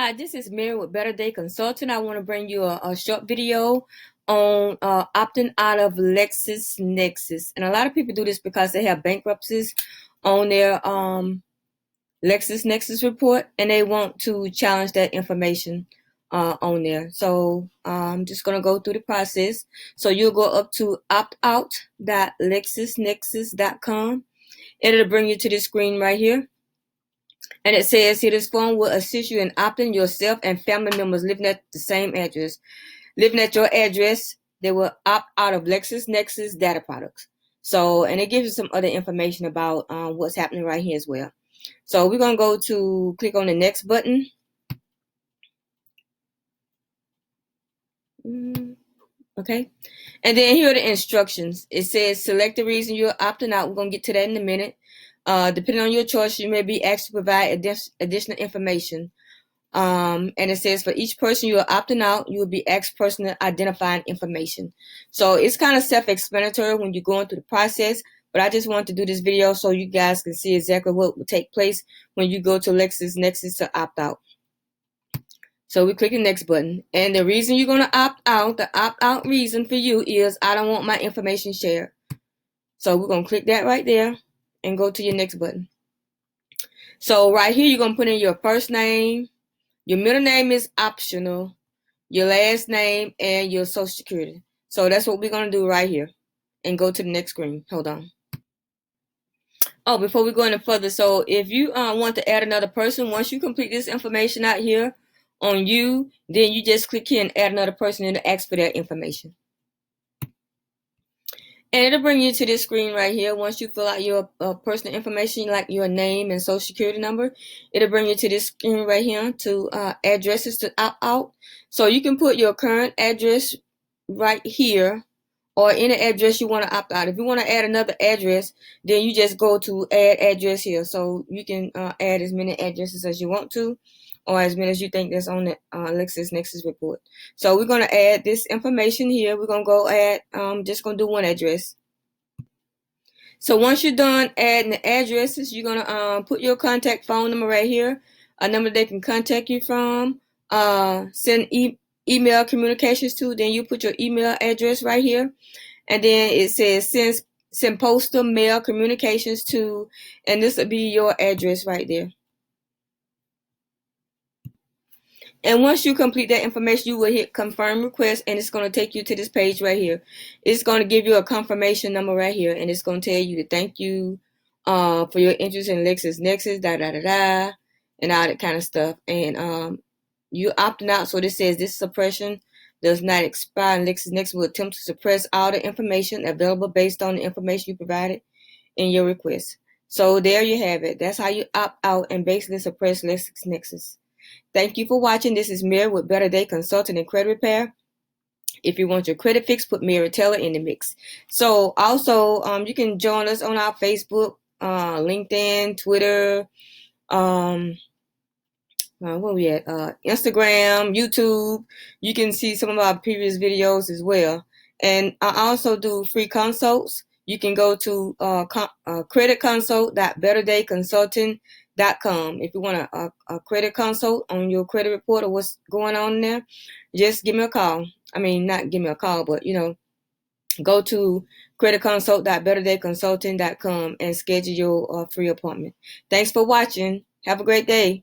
Hi, this is Mary with Better Day Consulting. I want to bring you a short video on opting out of LexisNexis. And a lot of people do this because they have bankruptcies on their LexisNexis report and they want to challenge that information on there. So I'm just going to go through the process. So you'll go up to optout.lexisnexis.com. It'll bring you to this screen right here. And it says here, this form will assist you in opting yourself and family members living at the same address. Living at your address, they will opt out of LexisNexis data products. So, and it gives you some other information about what's happening right here as well. So we're going to go to click on the next button. Okay. And then here are the instructions. It says select the reason you're opting out. We're going to get to that in a minute. Depending on your choice, you may be asked to provide additional information. And it says for each person you are opting out, you will be asked personal identifying information. So it's kind of self-explanatory when you're going through the process, but I just wanted to do this video so you guys can see exactly what will take place when you go to LexisNexis to opt out. So we click the next button. And the reason you're going to opt out, the opt-out reason for you is I don't want my information shared. So we're going to click that right there and go to your next button. So right here, you're going to put in your first name. Your middle name is optional, your last name, and your social security. So that's what we're going to do right here and go to the next screen. Hold on. Oh, before we go any further, so if you want to add another person, once you complete this information out here on you, then you just click here and add another person and ask for their information. And it'll bring you to this screen right here. Once you fill out your personal information, like your name and social security number, it'll bring you to this screen right here to addresses to opt out. So you can put your current address right here or any address you want to opt out. If you want to add another address, then you just go to add address here. So you can add as many addresses as you want to, or as many as you think that's on the LexisNexis report. So we're going to add this information here. We're going to go add, just going to do one address. So once you're done adding the addresses, you're going to put your contact phone number right here, a number they can contact you from, send email communications to, then you put your email address right here. And then it says send postal mail communications to, and this will be your address right there. And once you complete that information, you will hit confirm request, and it's going to take you to this page right here. It's going to give you a confirmation number right here, and it's going to tell you to thank you for your interest in LexisNexis, and all that kind of stuff. And you opting out, so this says this suppression does not expire, and LexisNexis will attempt to suppress all the information available based on the information you provided in your request. So there you have it. That's how you opt out and basically suppress LexisNexis. Thank you for watching. This is Mary with Better Day Consulting and Credit Repair. If you want your credit fixed, put Mary Taylor in the mix. So also, you can join us on our Facebook, LinkedIn, Twitter, where we at? Instagram, YouTube. You can see some of our previous videos as well. And I also do free consults. You can go to creditconsult.betterdayconsulting.com. If you want a credit consult on your credit report or what's going on there, just give me a call. I mean, not give me a call, but, go to creditconsult.betterdayconsulting.com and schedule your free appointment. Thanks for watching. Have a great day.